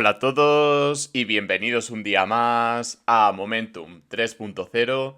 Hola a todos y bienvenidos un día más a Momentum 3.0,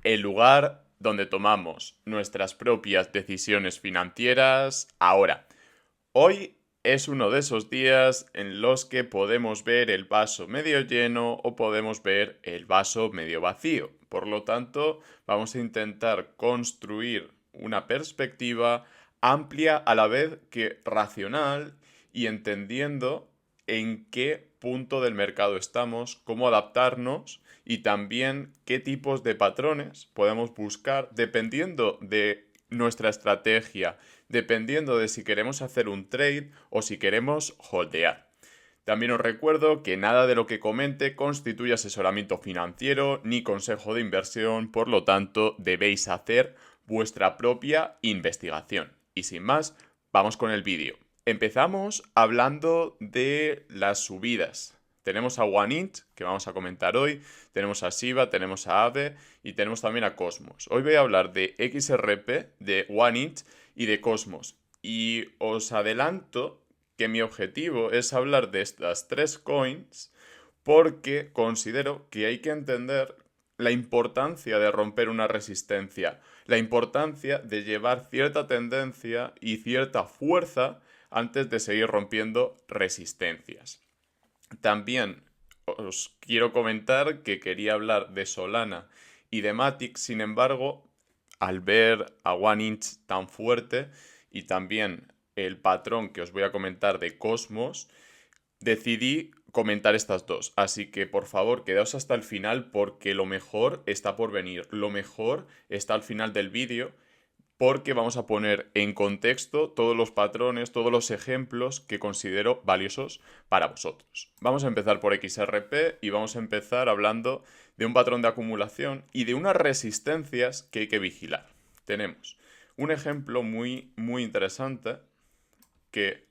el lugar donde tomamos nuestras propias decisiones financieras ahora. Hoy es uno de esos días en los que podemos ver el vaso medio lleno o podemos ver el vaso medio vacío. Por lo tanto, vamos a intentar construir una perspectiva amplia a la vez que racional y entendiendo en qué punto del mercado estamos, cómo adaptarnos y también qué tipos de patrones podemos buscar dependiendo de nuestra estrategia, dependiendo de si queremos hacer un trade o si queremos holdear. También os recuerdo que nada de lo que comente constituye asesoramiento financiero ni consejo de inversión, por lo tanto debéis hacer vuestra propia investigación. Y sin más, vamos con el vídeo. Empezamos hablando de las subidas. Tenemos a OneInch, que vamos a comentar hoy, tenemos a Shiba, tenemos a Aave y tenemos también a Cosmos. Hoy voy a hablar de XRP, de OneInch y de Cosmos. Y os adelanto que mi objetivo es hablar de estas tres coins porque considero que hay que entender la importancia de romper una resistencia, la importancia de llevar cierta tendencia y cierta fuerza antes de seguir rompiendo resistencias. También os quiero comentar que quería hablar de Solana y de Matic, sin embargo, al ver a OneInch tan fuerte y también el patrón que os voy a comentar de Cosmos, decidí comentar estas dos. Así que por favor, quedaos hasta el final porque lo mejor está por venir. Lo mejor está al final del vídeo porque vamos a poner en contexto todos los patrones, todos los ejemplos que considero valiosos para vosotros. Vamos a empezar por XRP y vamos a empezar hablando de un patrón de acumulación y de unas resistencias que hay que vigilar. Tenemos un ejemplo muy interesante que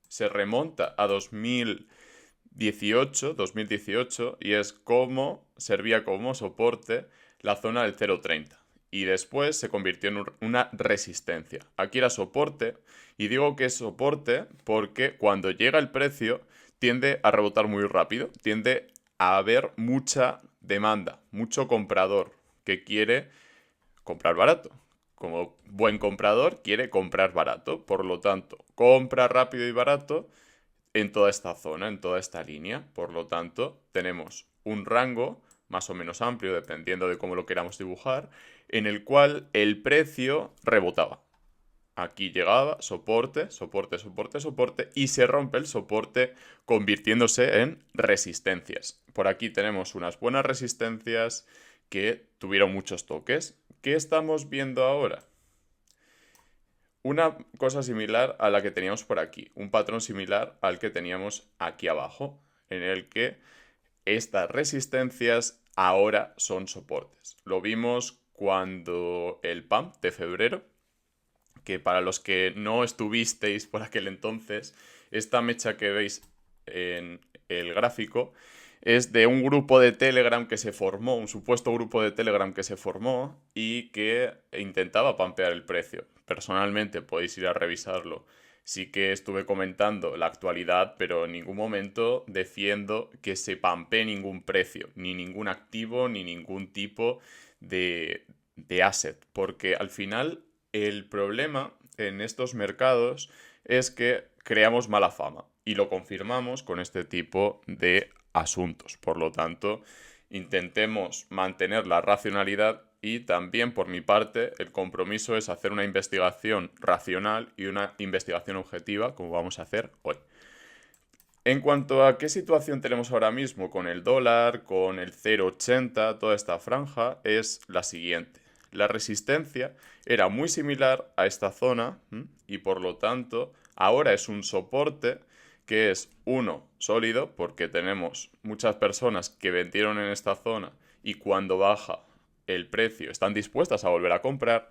se remonta a 2018 y es cómo servía como soporte la zona del 0,30 y después se convirtió en una resistencia. Aquí era soporte y digo que es soporte porque cuando llega el precio tiende a rebotar muy rápido, tiende a haber mucha demanda, mucho comprador que quiere comprar barato. Como buen comprador quiere comprar barato, por lo tanto, compra rápido y barato en toda esta zona, en toda esta línea. Por lo tanto, tenemos un rango más o menos amplio, dependiendo de cómo lo queramos dibujar, en el cual el precio rebotaba. Aquí llegaba soporte, soporte, soporte, soporte y se rompe el soporte convirtiéndose en resistencias. Por aquí tenemos unas buenas resistencias que tuvieron muchos toques. ¿Qué estamos viendo ahora? Una cosa similar a la que teníamos por aquí, un patrón similar al que teníamos aquí abajo, en el que estas resistencias ahora son soportes. Lo vimos cuando el pump de febrero, que para los que no estuvisteis por aquel entonces, esta mecha que veis en el gráfico es de un grupo de Telegram que se formó, un supuesto grupo de Telegram que se formó y que intentaba pampear el precio. Personalmente podéis ir a revisarlo. Sí que estuve comentando la actualidad, pero en ningún momento defiendo que se pampee ningún precio, ni ningún activo, ni ningún tipo de asset, porque al final el problema en estos mercados es que creamos mala fama y lo confirmamos con este tipo de asuntos. Por lo tanto, intentemos mantener la racionalidad y también por mi parte el compromiso es hacer una investigación racional y una investigación objetiva como vamos a hacer hoy. En cuanto a qué situación tenemos ahora mismo con el dólar, con el 0,80, toda esta franja, es la siguiente. La resistencia era muy similar a esta zona y por lo tanto ahora es un soporte que es uno sólido porque tenemos muchas personas que vendieron en esta zona y cuando baja el precio están dispuestas a volver a comprar,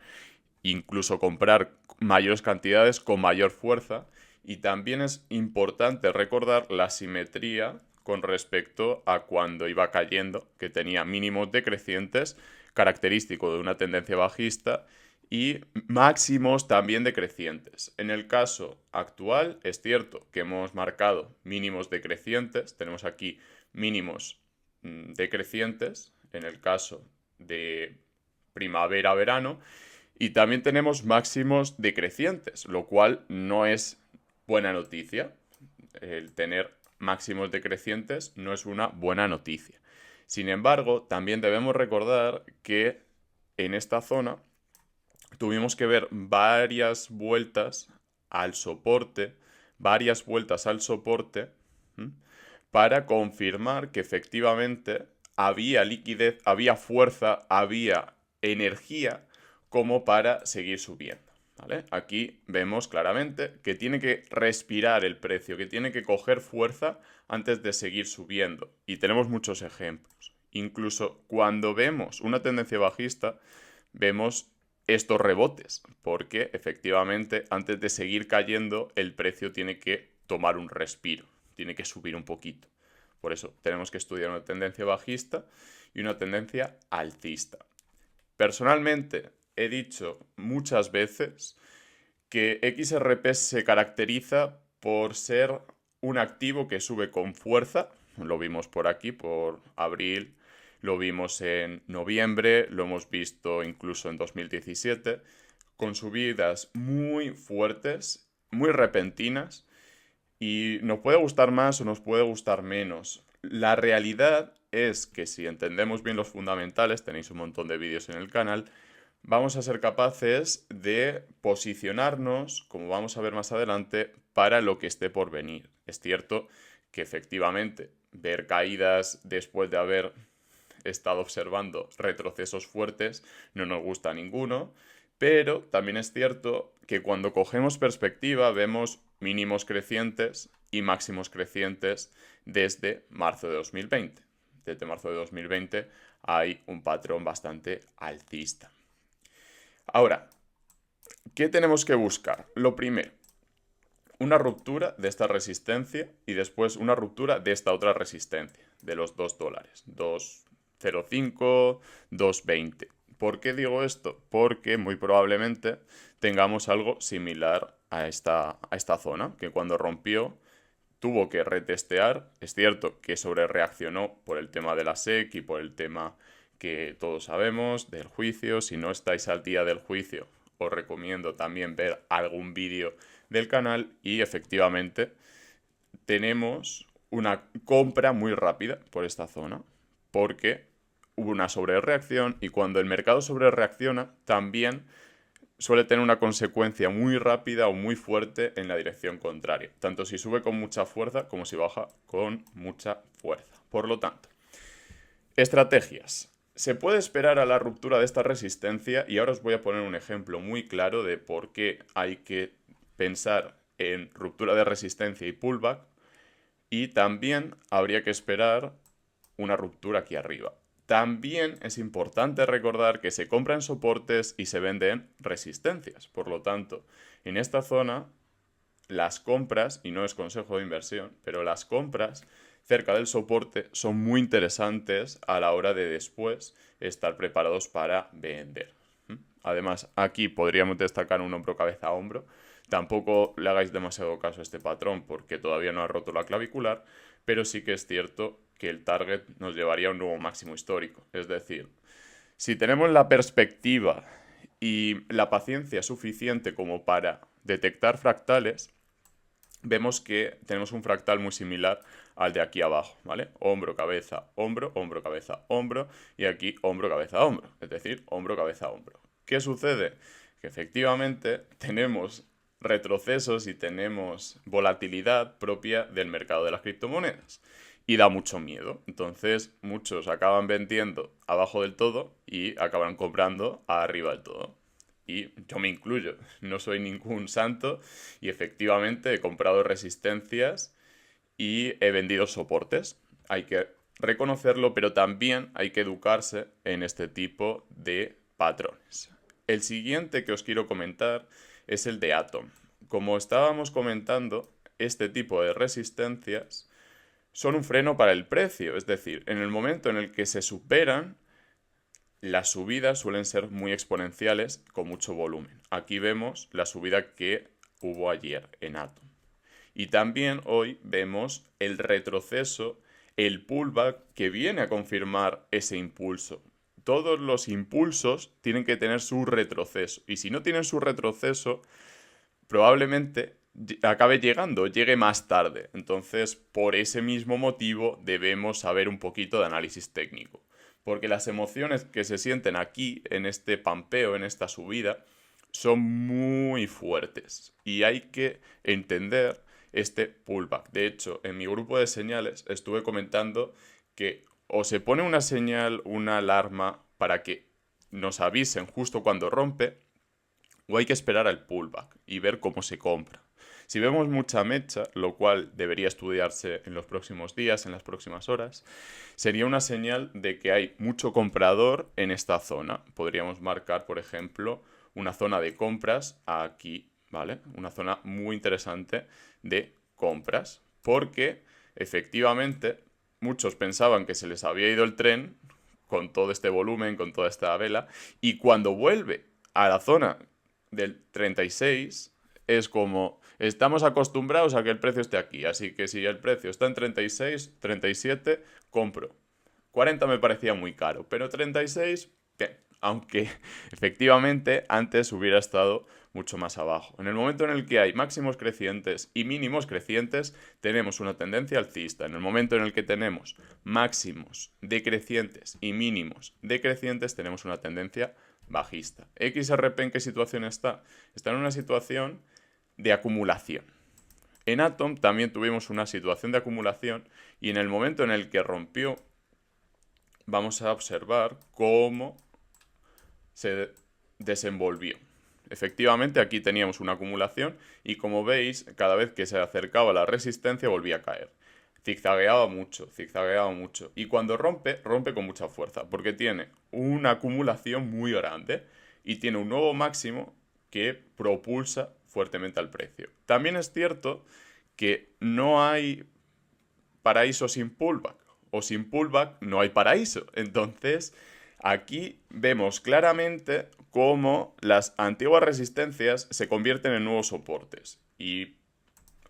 incluso comprar mayores cantidades con mayor fuerza. Y también es importante recordar la simetría con respecto a cuando iba cayendo, que tenía mínimos decrecientes, característico de una tendencia bajista, y máximos también decrecientes. En el caso actual es cierto que hemos marcado mínimos decrecientes, tenemos aquí mínimos decrecientes en el caso de primavera-verano y también tenemos máximos decrecientes, lo cual no es buena noticia. El tener máximos decrecientes no es una buena noticia. Sin embargo, también debemos recordar que en esta zona tuvimos que ver varias vueltas al soporte, ¿m? Para confirmar que efectivamente había liquidez, había fuerza, había energía como para seguir subiendo. ¿Vale? Aquí vemos claramente que tiene que respirar el precio, que tiene que coger fuerza antes de seguir subiendo. Y tenemos muchos ejemplos. Incluso cuando vemos una tendencia bajista, vemos estos rebotes, porque efectivamente antes de seguir cayendo el precio tiene que tomar un respiro, tiene que subir un poquito. Por eso tenemos que estudiar una tendencia bajista y una tendencia alcista. Personalmente he dicho muchas veces que XRP se caracteriza por ser un activo que sube con fuerza, lo vimos por aquí, por abril, lo vimos en noviembre, lo hemos visto incluso en 2017, con subidas muy fuertes, muy repentinas, y nos puede gustar más o nos puede gustar menos. La realidad es que si entendemos bien los fundamentales, tenéis un montón de vídeos en el canal, vamos a ser capaces de posicionarnos, como vamos a ver más adelante, para lo que esté por venir. Es cierto que efectivamente ver caídas después de haber estado observando retrocesos fuertes no nos gusta a ninguno, pero también es cierto que cuando cogemos perspectiva vemos mínimos crecientes y máximos crecientes desde marzo de 2020. Desde marzo de 2020 hay un patrón bastante alcista. Ahora, ¿qué tenemos que buscar? Lo primero, una ruptura de esta resistencia y después una ruptura de esta otra resistencia, de los $2, 2.05, 2.20. ¿Por qué digo esto? Porque muy probablemente tengamos algo similar a esta zona, que cuando rompió tuvo que retestear. Es cierto que sobrereaccionó por el tema de la SEC y por el tema que todos sabemos del juicio. Si no estáis al día del juicio, os recomiendo también ver algún vídeo del canal y efectivamente tenemos una compra muy rápida por esta zona porque hubo una sobrereacción y cuando el mercado sobrereacciona también suele tener una consecuencia muy rápida o muy fuerte en la dirección contraria, tanto si sube con mucha fuerza como si baja con mucha fuerza. Por lo tanto, estrategias. Se puede esperar a la ruptura de esta resistencia y ahora os voy a poner un ejemplo muy claro de por qué hay que pensar en ruptura de resistencia y pullback y también habría que esperar una ruptura aquí arriba. También es importante recordar que se compran soportes y se venden resistencias. Por lo tanto, en esta zona, las compras, y no es consejo de inversión, pero las compras cerca del soporte son muy interesantes a la hora de después estar preparados para vender. Además, aquí podríamos destacar un hombro cabeza a hombro. Tampoco le hagáis demasiado caso a este patrón porque todavía no ha roto la clavicular, pero sí que es cierto que el target nos llevaría a un nuevo máximo histórico. Es decir, si tenemos la perspectiva y la paciencia suficiente como para detectar fractales, vemos que tenemos un fractal muy similar al de aquí abajo, ¿vale? Hombro, cabeza, hombro, hombro, cabeza, hombro y aquí hombro, cabeza, hombro. Es decir, hombro, cabeza, hombro. ¿Qué sucede? Que efectivamente tenemos retrocesos y tenemos volatilidad propia del mercado de las criptomonedas. Y da mucho miedo. Entonces, muchos acaban vendiendo abajo del todo y acaban comprando arriba del todo. Y yo me incluyo, no soy ningún santo y efectivamente he comprado resistencias y he vendido soportes. Hay que reconocerlo, pero también hay que educarse en este tipo de patrones. El siguiente que os quiero comentar es el de Atom. Como estábamos comentando, este tipo de resistencias son un freno para el precio, es decir, en el momento en el que se superan, las subidas suelen ser muy exponenciales con mucho volumen. Aquí vemos la subida que hubo ayer en Atom. Y también hoy vemos el retroceso, el pullback que viene a confirmar ese impulso. Todos los impulsos tienen que tener su retroceso. Y si no tienen su retroceso, probablemente acabe llegando, llegue más tarde. Entonces, por ese mismo motivo, debemos saber un poquito de análisis técnico. Porque las emociones que se sienten aquí, en este pampeo, en esta subida, son muy fuertes. Y hay que entender este pullback. De hecho, en mi grupo de señales estuve comentando que o se pone una señal, una alarma para que nos avisen justo cuando rompe, o hay que esperar al pullback y ver cómo se compra. Si vemos mucha mecha, lo cual debería estudiarse en los próximos días, en las próximas horas, sería una señal de que hay mucho comprador en esta zona. Podríamos marcar, por ejemplo, una zona de compras aquí, ¿vale? Una zona muy interesante de compras, porque efectivamente muchos pensaban que se les había ido el tren con todo este volumen, con toda esta vela, y cuando vuelve a la zona del 36 es como estamos acostumbrados a que el precio esté aquí, así que si el precio está en 36, 37, compro. 40 me parecía muy caro, pero 36, bien, aunque efectivamente antes hubiera estado mucho más abajo. En el momento en el que hay máximos crecientes y mínimos crecientes, tenemos una tendencia alcista. En el momento en el que tenemos máximos decrecientes y mínimos decrecientes, tenemos una tendencia bajista. XRP, ¿en qué situación está? Está en una situación de acumulación. En Atom también tuvimos una situación de acumulación y en el momento en el que rompió, vamos a observar cómo se desenvolvió. Efectivamente, aquí teníamos una acumulación y como veis, cada vez que se acercaba a la resistencia volvía a caer. Zigzagueaba mucho, zigzagueaba mucho. Y cuando rompe, rompe con mucha fuerza, porque tiene una acumulación muy grande y tiene un nuevo máximo que propulsa fuertemente al precio. También es cierto que no hay paraíso sin pullback, o sin pullback no hay paraíso. Entonces, aquí vemos claramente cómo las antiguas resistencias se convierten en nuevos soportes. Y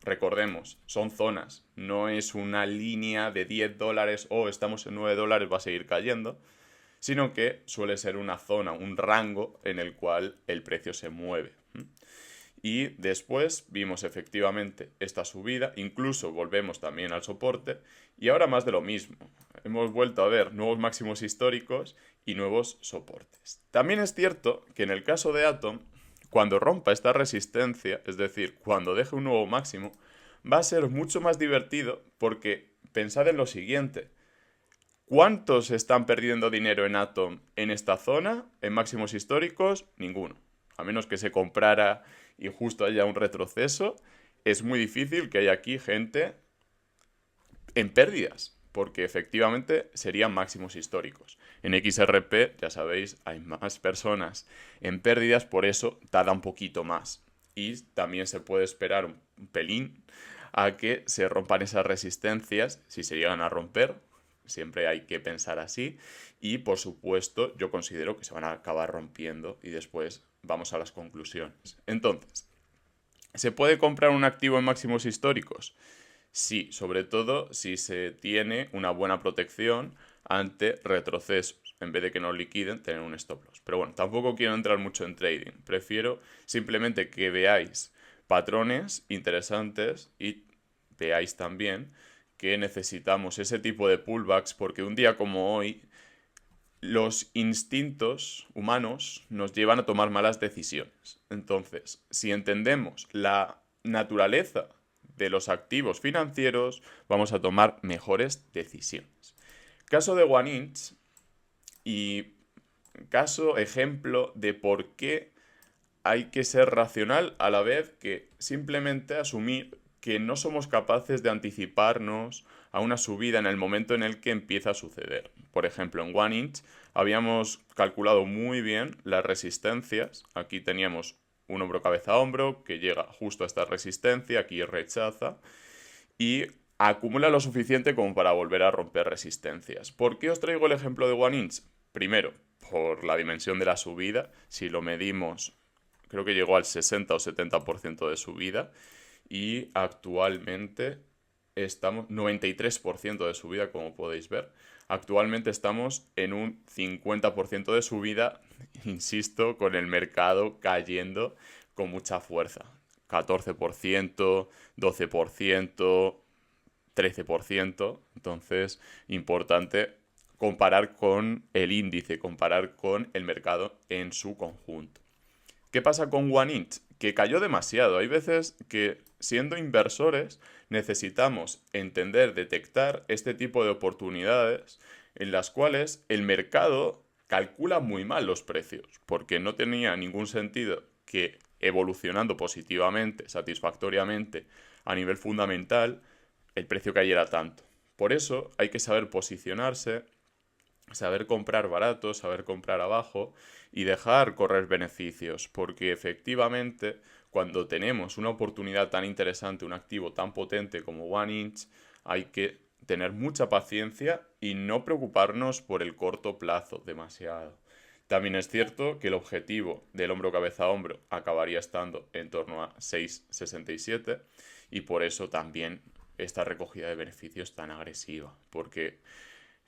recordemos, son zonas, no es una línea de $10 o estamos en $9, va a seguir cayendo, sino que suele ser una zona, un rango en el cual el precio se mueve. Y después vimos efectivamente esta subida, incluso volvemos también al soporte y ahora más de lo mismo. Hemos vuelto a ver nuevos máximos históricos y nuevos soportes. También es cierto que en el caso de Atom, cuando rompa esta resistencia, es decir, cuando deje un nuevo máximo, va a ser mucho más divertido porque pensad en lo siguiente. ¿Cuántos están perdiendo dinero en Atom en esta zona, en máximos históricos? Ninguno. A menos que se comprara y justo haya un retroceso, es muy difícil que haya aquí gente en pérdidas, porque efectivamente serían máximos históricos. En XRP, ya sabéis, hay más personas en pérdidas, por eso tarda un poquito más. Y también se puede esperar un pelín a que se rompan esas resistencias, si se llegan a romper. Siempre hay que pensar así. Y por supuesto, yo considero que se van a acabar rompiendo y después vamos a las conclusiones. Entonces, ¿se puede comprar un activo en máximos históricos? Sí, sobre todo si se tiene una buena protección ante retrocesos. En vez de que nos liquiden, tener un stop loss. Pero bueno, tampoco quiero entrar mucho en trading. Prefiero simplemente que veáis patrones interesantes y veáis también que necesitamos ese tipo de pullbacks porque un día como hoy los instintos humanos nos llevan a tomar malas decisiones. Entonces, si entendemos la naturaleza de los activos financieros, vamos a tomar mejores decisiones. Caso de OneInch y caso ejemplo de por qué hay que ser racional a la vez que simplemente asumir que no somos capaces de anticiparnos a una subida en el momento en el que empieza a suceder. Por ejemplo, en OneInch habíamos calculado muy bien las resistencias. Aquí teníamos un hombro cabeza a hombro que llega justo a esta resistencia, aquí rechaza y acumula lo suficiente como para volver a romper resistencias. ¿Por qué os traigo el ejemplo de OneInch? Primero, por la dimensión de la subida. Si lo medimos, creo que llegó al 60 o 70% de subida y actualmente estamos 93% de subida, como podéis ver. Actualmente estamos en un 50% de subida, insisto, con el mercado cayendo con mucha fuerza. 14%, 12%, 13%. Entonces, importante comparar con el índice, comparar con el mercado en su conjunto. ¿Qué pasa con OneInch? Que cayó demasiado. Hay veces que, siendo inversores, necesitamos entender, detectar este tipo de oportunidades en las cuales el mercado calcula muy mal los precios, porque no tenía ningún sentido que evolucionando positivamente, satisfactoriamente, a nivel fundamental, el precio cayera tanto. Por eso hay que saber posicionarse, saber comprar barato, saber comprar abajo y dejar correr beneficios, porque efectivamente cuando tenemos una oportunidad tan interesante, un activo tan potente como OneInch, hay que tener mucha paciencia y no preocuparnos por el corto plazo demasiado. También es cierto que el objetivo del hombro cabeza a hombro acabaría estando en torno a 6,67 y por eso también esta recogida de beneficios tan agresiva, porque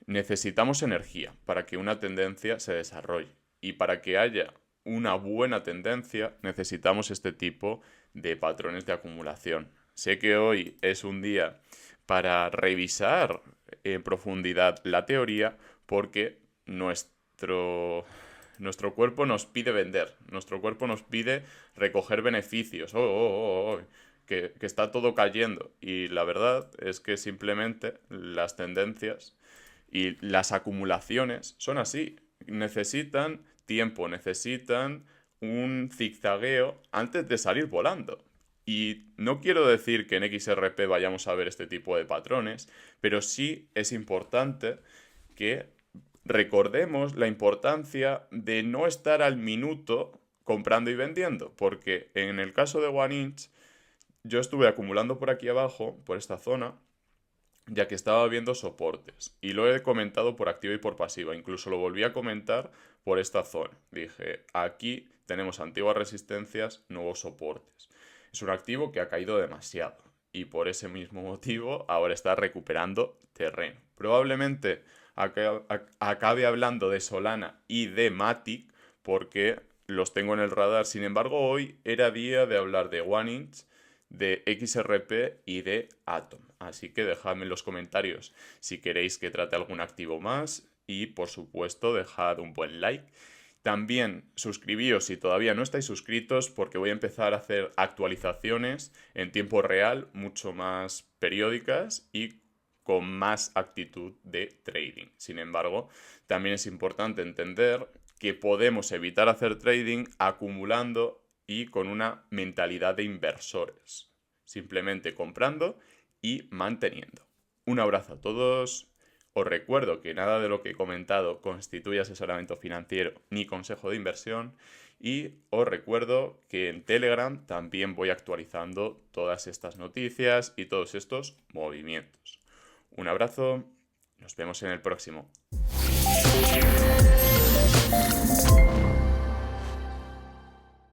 necesitamos energía para que una tendencia se desarrolle y para que haya una buena tendencia necesitamos este tipo de patrones de acumulación. Sé que hoy es un día para revisar en profundidad la teoría porque nuestro cuerpo nos pide vender, nuestro cuerpo nos pide recoger beneficios, que está todo cayendo y la verdad es que simplemente las tendencias y las acumulaciones son así. Necesitan tiempo, necesitan un zigzagueo antes de salir volando. Y no quiero decir que en XRP vayamos a ver este tipo de patrones, pero sí es importante que recordemos la importancia de no estar al minuto comprando y vendiendo, porque en el caso de OneInch yo estuve acumulando por aquí abajo, por esta zona, ya que estaba viendo soportes. Y lo he comentado por activa y por pasiva. Incluso lo volví a comentar por esta zona. Dije, aquí tenemos antiguas resistencias, nuevos soportes. Es un activo que ha caído demasiado. Y por ese mismo motivo ahora está recuperando terreno. Probablemente acabe hablando de Solana y de Matic porque los tengo en el radar. Sin embargo, hoy era día de hablar de OneInch, de XRP y de Atom. Así que dejadme en los comentarios si queréis que trate algún activo más y por supuesto dejad un buen like. También suscribíos si todavía no estáis suscritos porque voy a empezar a hacer actualizaciones en tiempo real, mucho más periódicas y con más actitud de trading. Sin embargo, también es importante entender que podemos evitar hacer trading acumulando y con una mentalidad de inversores, simplemente comprando y manteniendo. Un abrazo a todos. Os recuerdo que nada de lo que he comentado constituye asesoramiento financiero ni consejo de inversión y os recuerdo que en Telegram también voy actualizando todas estas noticias y todos estos movimientos. Un abrazo, nos vemos en el próximo.